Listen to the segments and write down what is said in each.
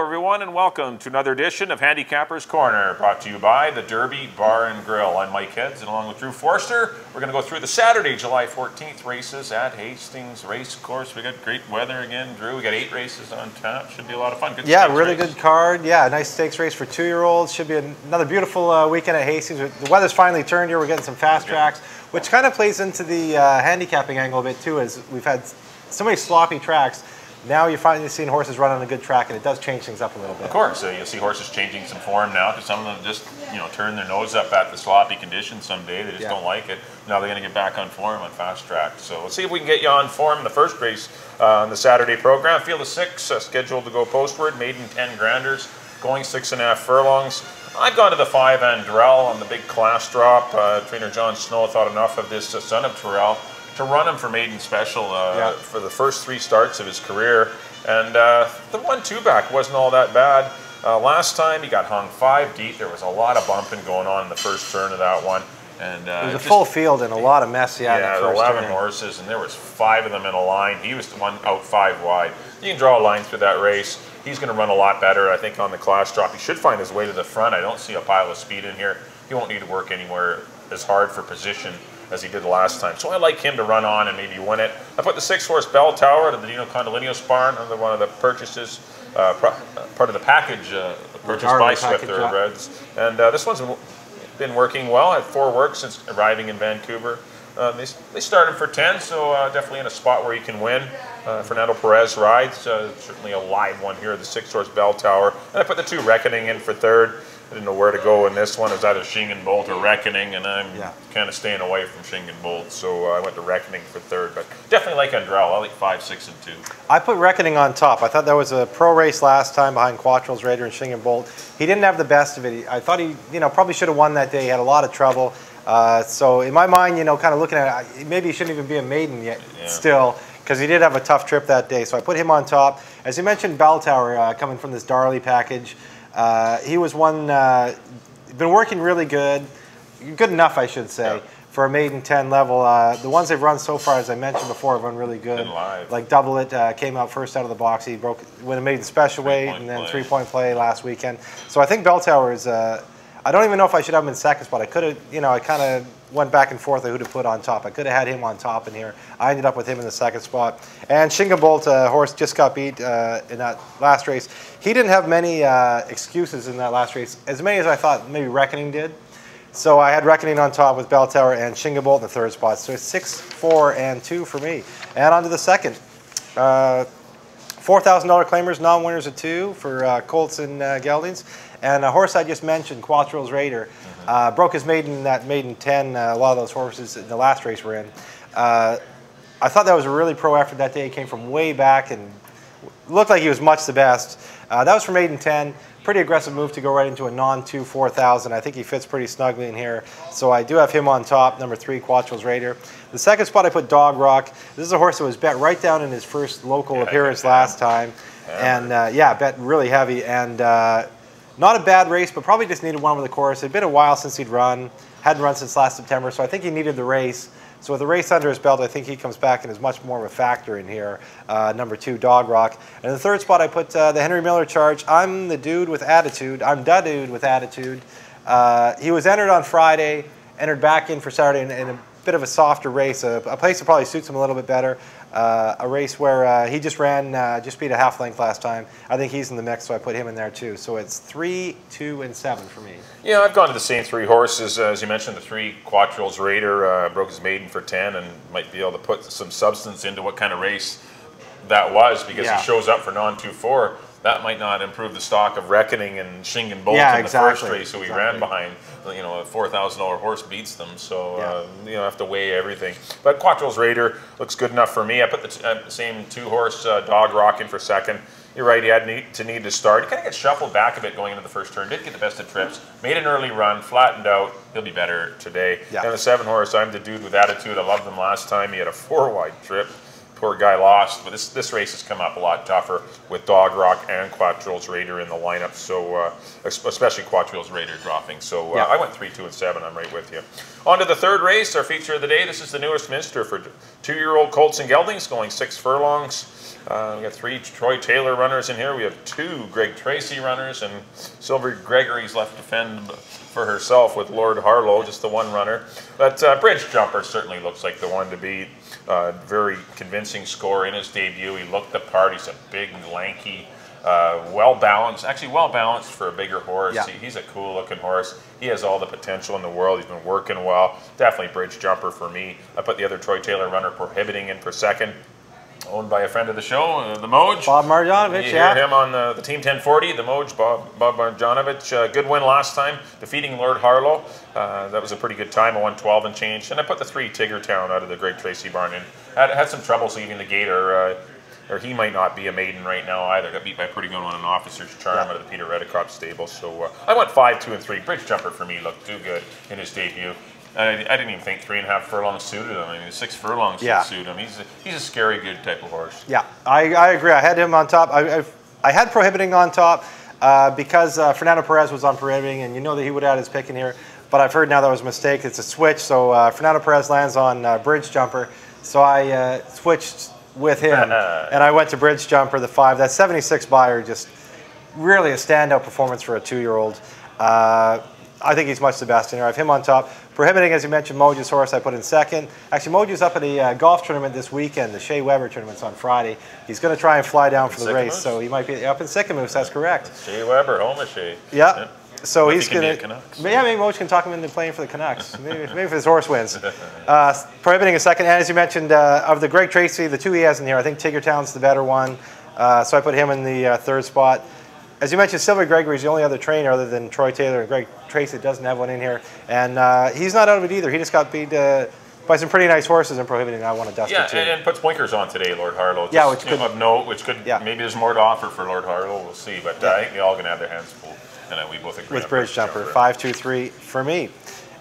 everyone, and welcome to another edition of Handicappers Corner, brought to you by the Derby Bar and Grill. I'm Mike Heads, and along with Drew Forster, we're going to go through the Saturday, July 14th races at Hastings Race Course. We got great weather again, Drew. We got 8 races on tap. Should be a lot of fun. Good really race. Good card. Yeah, nice stakes race for 2-year-olds. Should be another beautiful weekend at Hastings. The weather's finally turned here. We're getting some fast tracks, which kind of plays into the handicapping angle a bit too, as we've had so many sloppy tracks. Now you're finally seeing horses run on a good track, and it does change things up a little bit. Of course, you'll see horses changing some form now, because some of them just turn their nose up at the sloppy conditions someday. They just don't like it. Now they're going to get back on form on fast track. So let's see if we can get you on form in the first race on the Saturday program. Field of 6 scheduled to go postward. Maiden 10 granders, going 6.5 furlongs. I've gone to the 5 Andrell on the big class drop. Trainer John Snow thought enough of this son of Terrell to run him for maiden special for the first 3 starts of his career. And the 1-2 back wasn't all that bad. Last time he got hung 5 deep. There was a lot of bumping going on in the first turn of that one. And it was a full field and a lot of mess. Yeah, 11 horses, and there was 5 of them in a line. He was the one out 5 wide. You can draw a line through that race. He's going to run a lot better, I think, on the class drop. He should find his way to the front. I don't see a pile of speed in here. He won't need to work anywhere as hard for position as he did the last time. So I like him to run on and maybe win it. I put the 6-horse Bell Tower to the Dino Condolinios barn, another one of the purchases, part of the package purchased by Swift Thoroughbreds. And this one's been working well. Had 4 works since arriving in Vancouver. They started for 10, so definitely in a spot where he can win. Fernando Perez rides, certainly a live one here, the 6-horse Bell Tower. And I put the 2 Reckoning in for 3rd. I didn't know where to go in this one. It was either Shing and Bolt or Reckoning, and I'm kind of staying away from Shing and Bolt, so I went to Reckoning for 3rd. But definitely like Andrell. I like 5, 6, and 2. I put Reckoning on top. I thought that was a pro race last time behind Quattro's Raider and Shing and Bolt. He didn't have the best of it. I thought he, probably should have won that day. He had a lot of trouble. So in my mind, kind of looking at it, maybe he shouldn't even be a maiden yet still, because he did have a tough trip that day. So I put him on top. As you mentioned, Bell Tower coming from this Darley package. He was one, been working really good enough, I should say, for a maiden 10 level. The ones they've run so far, as I mentioned before, have run really good. Like Double It came out first out of the box. He went a maiden special weight and then 3-point play last weekend. So I think Bell Tower is, I don't even know if I should have him in second spot. I could have, I kind of went back and forth on who to put on top. I could have had him on top in here. I ended up with him in the second spot. And Shingabolt, horse just got beat in that last race. He didn't have many excuses in that last race, as many as I thought maybe Reckoning did. So I had Reckoning on top with Bell Tower and Shingabolt in the 3rd spot. So it's 6, 4, and 2 for me. And on to the second. $4,000 claimers, non-winners of 2 for Colts and Geldings. And a horse I just mentioned, Quattro's Raider, broke his maiden in that maiden 10. A lot of those horses in the last race were in. I thought that was a really pro effort that day. He came from way back and looked like he was much the best. That was for maiden 10. Pretty aggressive move to go right into a non-2 4,000. I think he fits pretty snugly in here. So I do have him on top, number 3, Quattro's Raider. The second spot I put Dog Rock. This is a horse that was bet right down in his first local appearance last time. And bet really heavy. And not a bad race, but probably just needed one over the course. It had been a while since he'd run. Hadn't run since last September, so I think he needed the race. So with the race under his belt, I think he comes back and is much more of a factor in here. Number 2, Dog Rock. And in the 3rd spot, I put the Henry Miller Charge. I'm the dude with attitude. I'm the dude with attitude. He was entered on Friday, entered back in for Saturday in a bit of a softer race, a place that probably suits him a little bit better. A race where he just ran, just beat a half length last time. I think he's in the mix, so I put him in there too. So it's 3, 2, and 7 for me. Yeah, I've gone to the same 3 horses. As you mentioned, the 3 Quattro's Raider broke his maiden for 10 and might be able to put some substance into what kind of race that was, because he shows up for non-2-4. That might not improve the stock of Reckoning and Shing and Bolt in the first race, so he ran behind. A $4,000 horse beats them, so you have to weigh everything. But Quattro's Raider looks good enough for me. I put the same 2-horse Dog Rock in for 2nd. You're right, he had need to start. He kind of gets shuffled back a bit going into the first turn. Did get the best of trips. Made an early run, flattened out. He'll be better today. And the 7-horse, I'm the dude with attitude. I loved him last time. He had a 4-wide trip. Poor guy lost, but this race has come up a lot tougher with Dog Rock and Quattro's Raider in the lineup, so especially Quattro's Raider dropping. So I went 3, 2, and 7. I'm right with you. On to the 3rd race, our feature of the day. This is the newest Minster for 2-year-old Colts and Geldings going 6 furlongs. We got 3 Troy Taylor runners in here. We have 2 Greg Tracy runners, and Sylvie Gregory's left to fend for herself with Lord Harlow, just the one runner. But Bridge Jumper certainly looks like the one to beat. Very convincing score in his debut. He looked the part. He's a big, lanky, well-balanced, actually well-balanced for a bigger horse. Yeah. He's a cool-looking horse. He has all the potential in the world. He's been working well. Definitely Bridge Jumper for me. I put the other Troy Taylor runner, Prohibiting, in for second. Owned by a friend of the show, the Moj. Bob Marjanovic, you hear him on the Team 1040, the Moj, Bob Marjanovic. Good win last time, defeating Lord Harlow. That was a pretty good time. I won 12 and change. And I put the 3 Tiggertown out of the Greg Tracy barn in. Had some troubles leaving the gate, or he might not be a maiden right now either. Got beat by a pretty good one, an Officer's Charm out of the Peter Redicott stable. So I went 5, 2, and 3. Bridge Jumper for me looked too good in his debut. I didn't even think 3.5 furlongs suited him. I mean, 6 furlongs should suit him. He's a scary good type of horse. Yeah, I agree. I had him on top. I had Prohibiting on top because Fernando Perez was on Prohibiting, and you know that he would have had his pick in here. But I've heard now that was a mistake. It's a switch, so Fernando Perez lands on Bridge Jumper. So I switched with him, and I went to Bridge Jumper, the 5. That 76 buyer, just really a standout performance for a 2-year-old. I think he's much the best in here. I have him on top. Prohibiting, as you mentioned, Mojo's horse I put in second. Actually, Mojo's up at a golf tournament this weekend. The Shea Weber tournament's on Friday. He's going to try and fly down for the race, so he might be up in Sycamoose. That's correct. Shea Weber, home of Shea. Yeah. So he's going to. Yeah, maybe Moj can talk him into playing for the Canucks. maybe if his horse wins. Prohibiting is second, and as you mentioned, of the Greg Tracy, the 2 he has in here, I think Tiggertown's the better one. So I put him in the 3rd spot. As you mentioned, Sylvia Gregory's the only other trainer other than Troy Taylor and Greg Tracy that doesn't have one in here. And he's not out of it either. He just got beat by some pretty nice horses in Prohibiting. I want to dust it too. And puts blinkers on today, Lord Harlow. Yeah, which could, of note, maybe there's more to offer for Lord Harlow. We'll see. But I think they all going to have their hands full. And we both agree with Bridge Jumper. 5, 2, 3 for me.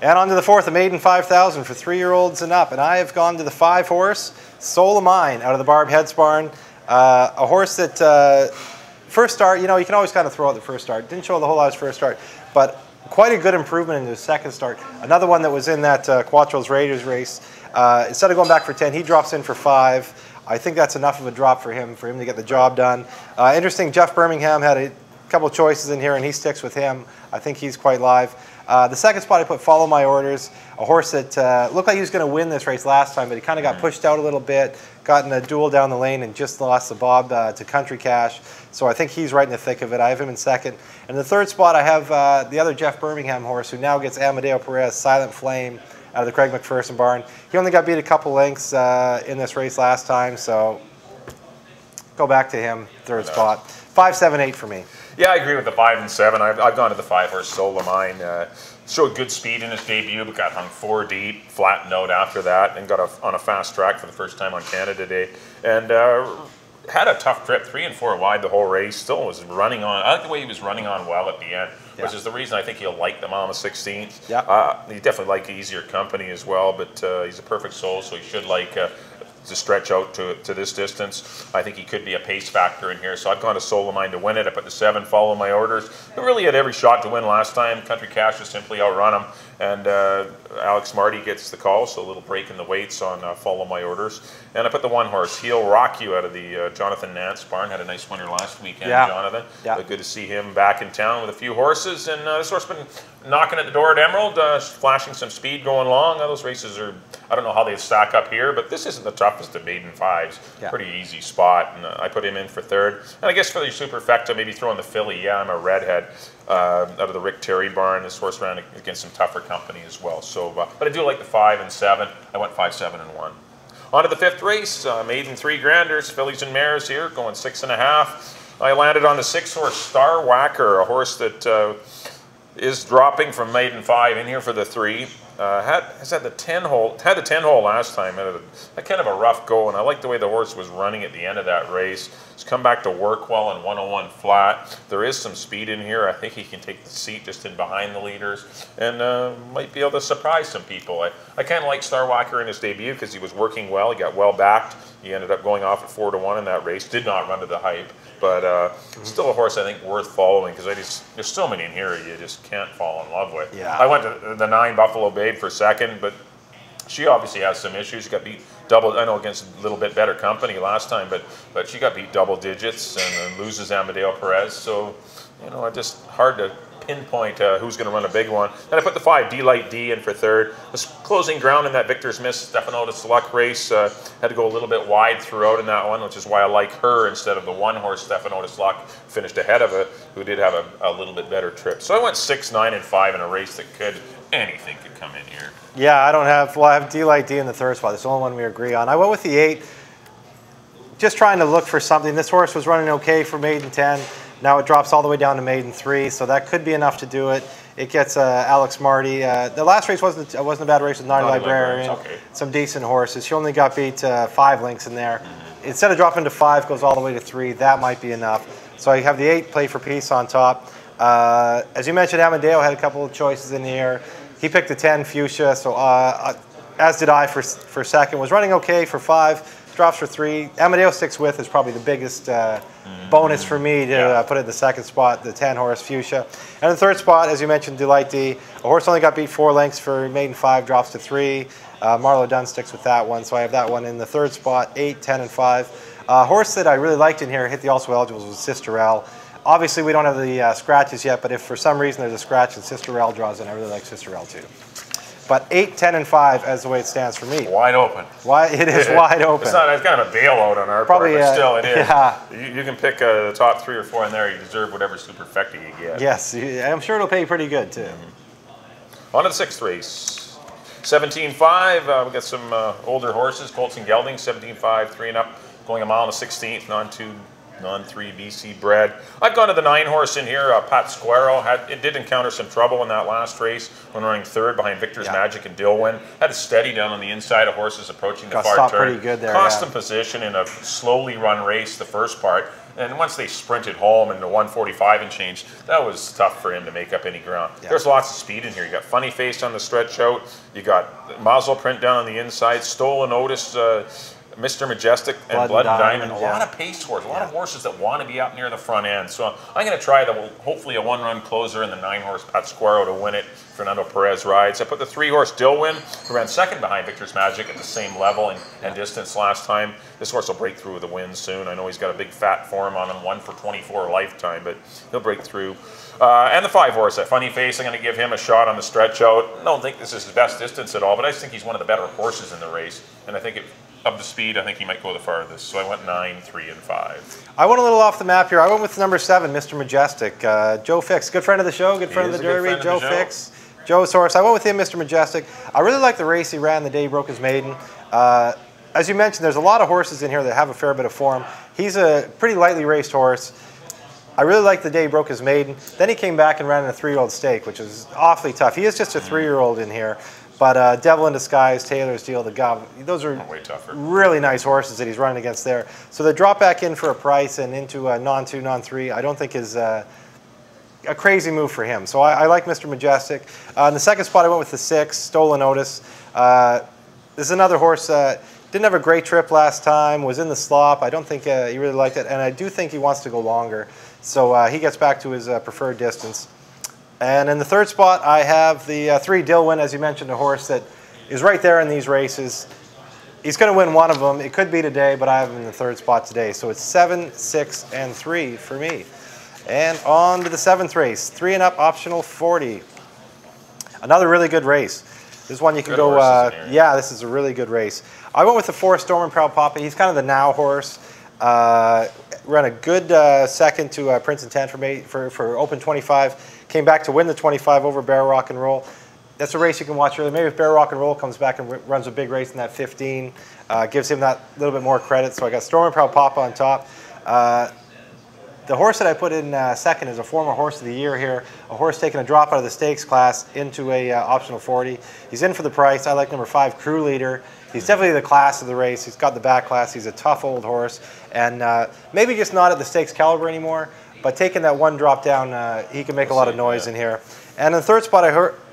And on to the 4th, the Maiden 5000 for 3-year-olds and up. And I have gone to the 5 horse, Soul of Mine, out of the Barb Heads barn. A horse that... First start, you know, you can always kind of throw out the first start. Didn't show the whole lot his first start, but quite a good improvement in his second start. Another one that was in that Quattro's Raiders race. Instead of going back for 10, he drops in for 5. I think that's enough of a drop for him to get the job done. Interesting, Jeff Birmingham had a couple choices in here, and he sticks with him. I think he's quite live. The second spot I put Follow My Orders, a horse that looked like he was going to win this race last time, but he kind of got pushed out a little bit, got in a duel down the lane, and just lost the bob to Country Cash. So I think he's right in the thick of it. I have him in second. And the 3rd spot, I have the other Jeff Birmingham horse, who now gets Amadeo Perez, Silent Flame, out of the Craig McPherson barn. He only got beat a couple lengths in this race last time, so go back to him, 3rd spot. 5, 7, 8 for me. Yeah, I agree with the 5 and 7. I've gone to the 5 horse, Soul of Mine. Showed good speed in his debut, but got hung 4 deep, flattened out after that, and got on a fast track for the first time on Canada Day. And had a tough trip, 3 and 4 wide the whole race. Still was running on. I like the way he was running on well at the end, which is the reason I think he'll like the Mama 16th. Yeah. He definitely like easier company as well, but he's a perfect soul, so he should like to stretch out to this distance. I think he could be a pace factor in here, so I've gone to Soul of Mine to win it. I put the 7, Follow My Orders. He really had every shot to win last time. Country Cash just simply outrun him, and Alex Marty gets the call, so a little break in the weights on Follow My Orders. And I put the 1 horse, He'll Rock You, out of the Jonathan Nance barn. Had a nice winner last weekend, Jonathan. Yeah. Good to see him back in town with a few horses, and this horse been knocking at the door at Emerald, flashing some speed going long. Those races are, I don't know how they stack up here, but this isn't the toughest of maiden 5s. Pretty easy spot, and I put him in for 3rd. And I guess for the superfecta, maybe throw in the filly. Yeah, I'm a redhead out of the Rick Terry barn. This horse ran against some tougher company as well. So, but I do like the 5 and 7. I went 5, 7, and 1. On to the 5th race, maiden 3 granders, fillies and mares here, going 6.5. I landed on the 6 horse Star Whacker, a horse that is dropping from maiden 5 in here for the 3. Had the 10 hole last time. Had a kind of a rough go, and I like the way the horse was running at the end of that race. He's come back to work well in 101 flat. There is some speed in here. I think he can take the seat just in behind the leaders, and might be able to surprise some people. I kind of like Star Whacker in his debut because he was working well. He got well backed. He ended up going off at 4-1 in that race. Did not run to the hype, but still a horse I think worth following because there's so many in here you just can't fall in love with. Yeah. I went to the 9 Buffalo Babe for 2nd, but she obviously has some issues. She got beat double. I know against a little bit better company last time, but she got beat double digits and then loses Amadeo Perez. So, you know, just hard to pinpoint who's going to run a big one. Then I put the 5 D-Light D in for third. Was closing ground in that Victor's Miss Stephanotis Luck race. Had to go a little bit wide throughout in that one, which is why I like her instead of the 1-horse Stephanotis Luck. Finished ahead of it, who did have a little bit better trip. So I went 6, 9, and 5 in a race that anything could come in here. Yeah, I have D-Light D in the third spot. That's the only one we agree on. I went with the 8. Just trying to look for something. This horse was running okay for maiden 10. Now it drops all the way down to maiden 3, so that could be enough to do it. It gets Alex Marty. The last race wasn't a bad race with Naughty Librarian. Okay. Some decent horses. She only got beat 5 lengths in there. Instead of dropping to 5, goes all the way to 3. That might be enough. So you have the 8 play for peace on top. As you mentioned, Amadeo had a couple of choices in the air. He picked the 10 Fuchsia, so as did I for second. Was running okay for 5. Drops for 3. Amadeo sticks with is probably the biggest bonus for me to put it in the second spot, the 10-horse Fuchsia. And the third spot, as you mentioned, Delight D. A horse only got beat 4 lengths for maiden 5, drops to 3. Marlo Dunn sticks with that one, so I have that one in the third spot, 8, 10, and 5. A horse that I really liked in here, hit the also eligibles, was Sisterelle. Obviously, we don't have the scratches yet, but if for some reason there's a scratch and Sisterelle draws in, I really like Sisterelle too. But 8, 10, and 5 as the way it stands for me. Wide open. It is wide open. It's kind of a bailout on our part, but still it is. Yeah. You can pick the top 3 or 4 in there. You deserve whatever superfecta you get. Yes, I'm sure it'll pay pretty good too. On to the 6th race. 17.5. We got some older horses. Colts and Geldings, 17.5, 3 and up, going a mile and a 16th, non-3 BC bred. I've gone to the 9-horse in here, Pasquero. It did encounter some trouble in that last race when running 3rd behind Victor's Magic and Dilwyn. Had to steady down on the inside of horses approaching the far turn. Pretty good there, Cost them position in a slowly run race the first part. And once they sprinted home in the 145 and change, that was tough for him to make up any ground. Yeah. There's lots of speed in here. You got Funny Face on the stretch out. You got Mazel Print down on the inside. Stolen Otis, Mr. Majestic, and Blood and Diamond. A lot of pace horses, a lot of horses that want to be up near the front end. So I'm going to try hopefully a 1-run closer in the 9-horse Pasquero to win it. Fernando Perez rides. I put the 3-horse Dilwyn, who ran 2nd behind Victor's Magic at the same level and distance last time. This horse will break through with a win soon. I know he's got a big fat form on him, 1 for 24 lifetime, but he'll break through. And the 5-horse, that Funny Face, I'm going to give him a shot on the stretch out. I don't think this is his best distance at all, but I just think he's one of the better horses in the race. And I think of the speed, I think he might go the farthest. So I went 9, 3, and 5. I went a little off the map here. I went with number 7, Mr. Majestic. Joe Fix, good friend of the show, good friend of the Derby. Joe Fix. Joe's horse. I went with him, Mr. Majestic. I really like the race he ran the day he broke his maiden. As you mentioned, there's a lot of horses in here that have a fair bit of form. He's a pretty lightly raced horse. I really liked the day he broke his maiden. Then he came back and ran in a 3-year-old stake, which is awfully tough. He is just a 3-year-old in here. But Devil in Disguise, Taylor's Deal, the Gov, those are way tougher. Really nice horses that he's running against there. So the drop back in for a price and into a non-2, non-3, I don't think is a crazy move for him. So I like Mr. Majestic. In the second spot, I went with the 6, Stolen Otis. This is another horse didn't have a great trip last time, was in the slop. I don't think he really liked it, and I do think he wants to go longer. So he gets back to his preferred distance. And in the third spot, I have the 3 Dilwyn, as you mentioned, a horse that is right there in these races. He's going to win one of them. It could be today, but I have him in the third spot today. So it's 7, 6, and 3 for me. And on to the 7th race, 3 and up, optional 40. Another really good race. This is one you can go, yeah, this is a really good race. I went with the 4 Storm and Proud Papa. He's kind of the now horse. Ran a good second to Prince Intent for Open 25. Came back to win the 25 over Bear Rock and Roll. That's a race you can watch early. Maybe if Bear Rock and Roll comes back and runs a big race in that 15, gives him that little bit more credit. So I got Storm and Proud Papa on top. The horse that I put in second is a former horse of the year here. A horse taking a drop out of the stakes class into a optional 40. He's in for the price. I like number 5, Crew Leader. He's definitely the class of the race. He's got the back class. He's a tough old horse. And maybe just not at the stakes caliber anymore, but taking that one drop down, he can make a lot of noise in here. And in the third spot,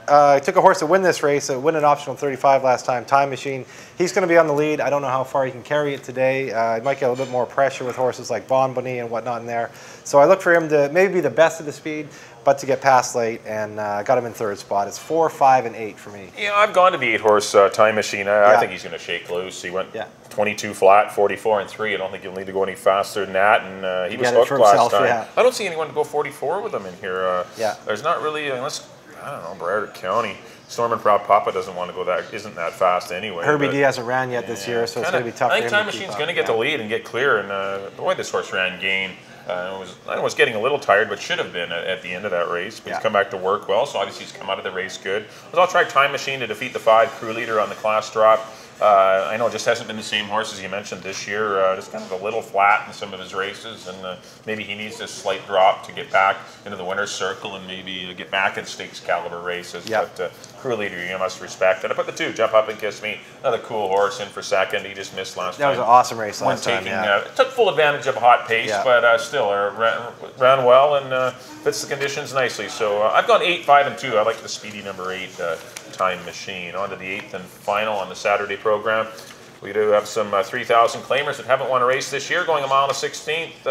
took a horse to win this race, win an optional 35 last time, Time Machine. He's going to be on the lead. I don't know how far he can carry it today. He might get a little bit more pressure with horses like Bonbonnie and whatnot in there. So I look for him to maybe be the best of the speed, but to get past late, and got him in third spot. It's 4, 5, and 8 for me. Yeah, I've gone to the 8-horse Time Machine. I think he's going to shake loose. He went 22 flat, 44 and 3. I don't think he'll need to go any faster than that. And he was hooked last time. Yeah. I don't see anyone to go 44 with him in here. There's not really, unless, I don't know, Broward County. Storm and Proud Papa doesn't want to go isn't that fast anyway. Herbie D hasn't ran yet this year, so it's going to be tough for him. I think Time Machine's going to get the lead and get clear. And boy, this horse ran Gain. I was getting a little tired, but should have been at the end of that race. But he's come back to work well, so obviously he's come out of the race good. But I'll try Time Machine to defeat the 5 Crew Leader on the class drop. I know it just hasn't been the same horse as you mentioned this year. Just kind of a little flat in some of his races, and maybe he needs a slight drop to get back into the winner's circle and maybe get back in stakes caliber races. But Crew Leader, you must respect. And I put the 2, Jump Up and Kiss Me, another cool horse in for second. He just missed last time. That was an awesome race last time. Took full advantage of a hot pace, but still ran well and fits the conditions nicely. So I've gone 8, 5, and 2. I like the speedy number 8. Time Machine. On to the 8th and final on the Saturday program. We do have some 3,000 claimers that haven't won a race this year, going a mile and a 16th.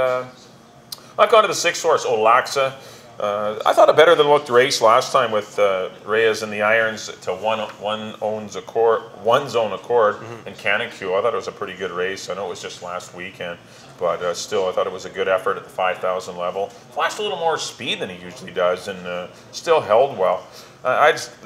I've gone to the 6-horse Olaxa. I thought a better than looked race last time with Reyes and the irons to one's own accord and Cannon Q. I thought it was a pretty good race. I know it was just last weekend, but still I thought it was a good effort at the 5,000 level. Flashed a little more speed than he usually does, and still held well.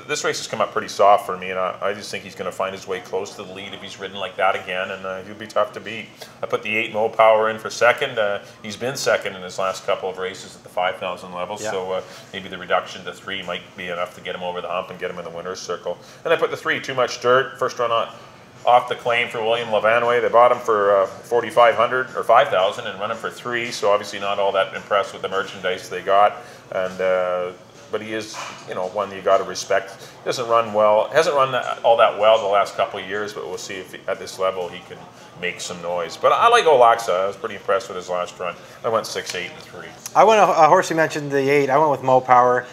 This race has come up pretty soft for me, and I just think he's going to find his way close to the lead if he's ridden like that again, and he'll be tough to beat. I put the 8 Mo Power in for second. He's been second in his last couple of races at the 5,000 level, so maybe the reduction to 3 might be enough to get him over the hump and get him in the winner's circle. And I put the 3 Too Much Dirt, first run off the claim for William Levanway. They bought him for 4,500 or 5,000 and run him for 3, so obviously not all that impressed with the merchandise they got. And but he is, one you got to respect. He doesn't run well, hasn't run all that well the last couple of years, but we'll see if at this level he can make some noise. But I like Olaxa. I was pretty impressed with his last run. I went 6, 8, and 3. I went a horse you mentioned, the 8. I went with Mo Power.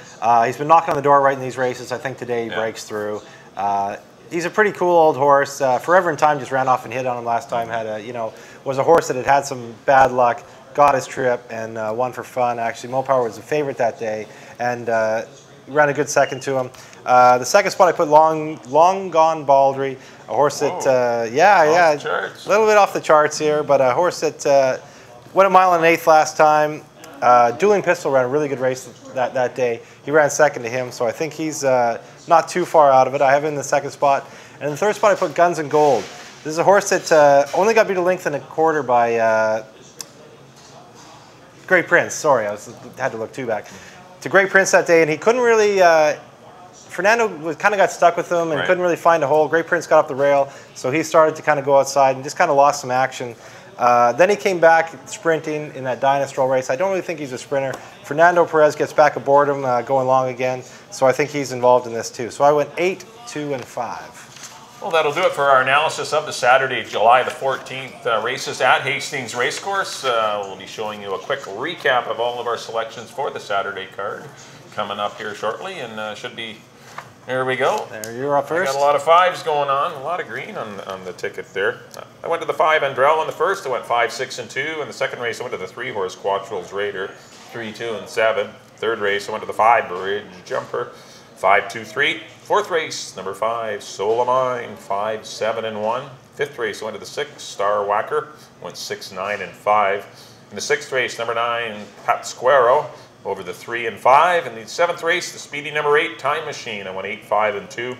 He's been knocking on the door right in these races. I think today he breaks through. He's a pretty cool old horse. Forever in Time just ran off and hit on him last time. Was a horse that had some bad luck. Got his trip and won for fun. Actually, Mo Power was the favorite that day and ran a good second to him. The second spot I put Long Gone Baldry, a horse that, a little bit off the charts here, but a horse that went a mile and an 1/8 last time. Dueling Pistol ran a really good race that day. He ran second to him, so I think he's not too far out of it. I have him in the second spot. And in the third spot I put Guns and Gold. This is a horse that only got beat a length and a quarter by Great Prince. Sorry, I had to look two back. To Great Prince that day, and he couldn't really, Fernando kind of got stuck with him and couldn't really find a hole. Great Prince got up the rail, so he started to kind of go outside and just kind of lost some action. Then he came back sprinting in that Dynastroll race. I don't really think he's a sprinter. Fernando Perez gets back aboard him going long again, so I think he's involved in this too. So I went 8, 2, and 5. Well, that'll do it for our analysis of the Saturday, July the 14th races at Hastings Racecourse. We'll be showing you a quick recap of all of our selections for the Saturday card coming up here shortly, and should be. There we go. There, you're up first. Got a lot of 5s going on, a lot of green on the ticket there. I went to the 5 Andrell on the first. I went 5, 6, and 2. In the second race, I went to the 3-horse Quattrill's Raider, 3, 2, and 7. Third race, I went to the 5 Bridge Jumper, 5, 2, 3. Fourth race, number 5 Soul of Mine, 5, 7, and 1. Fifth race, I went to the 6 Star Whacker, went 6, 9, and 5. In the sixth race, number 9 Patsquero, over the 3 and 5. In the 7th race, the speedy number 8, Time Machine. I went 8, 5, and 2.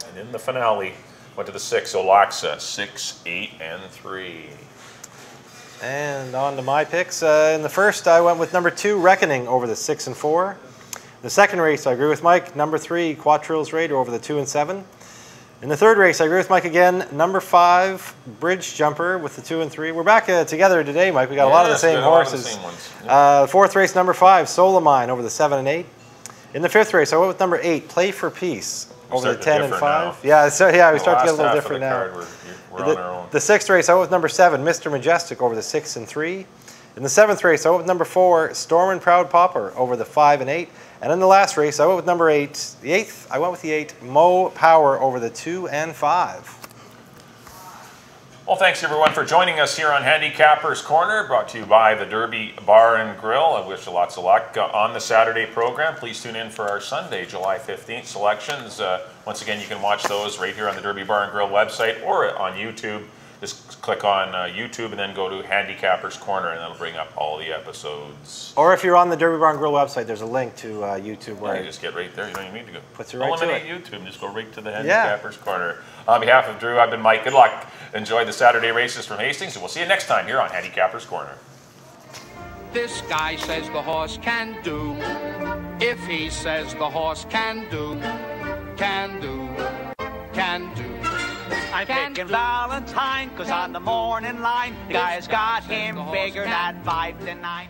And in the finale, went to the 6, Olaxa, 6, 8, and 3. And on to my picks. In the first, I went with number 2, Reckoning, over the 6 and 4. The second race, I agree with Mike, number 3, Quattrill's Raider, over the 2 and 7. In the third race, I agree with Mike again, number 5, Bridge Jumper, with the 2 and 3. We're back together today, Mike. We got a lot of the same horses. The fourth race, number 5, Soul of Mine, over the 7 and 8. In the fifth race, I went with number 8, Play for Peace, over the 10 and 5. Now. Yeah, so we start to get a little different now. We're on our own. The sixth race, I went with number 7, Mr. Majestic, over the 6 and 3. In the 7th race, I went with number 4, Storm and Proud Popper, over the 5 and 8. And in the last race, I went with number 8. The 8th, I went with the 8, Mo Power over the 2 and 5. Well, thanks everyone for joining us here on Handicappers Corner, brought to you by the Derby Bar and Grill. I wish you lots of luck on the Saturday program. Please tune in for our Sunday, July 15th selections. Once again, you can watch those right here on the Derby Bar and Grill website or on YouTube. Just click on YouTube and then go to Handicappers Corner, and that'll bring up all the episodes. Or if you're on the Derby Bar and Grill website, there's a link to YouTube where you just get right there. You don't even need to go. Puts you right to it. Eliminate YouTube and just go right to the Handicappers Corner. On behalf of Drew, I've been Mike. Good luck. Enjoy the Saturday races from Hastings, and we'll see you next time here on Handicappers Corner. This guy says the horse can do. If he says the horse can do, can do, can do. I'm picking Valentine, 'cause on the morning line, the guy's got him figured at 5 to 9.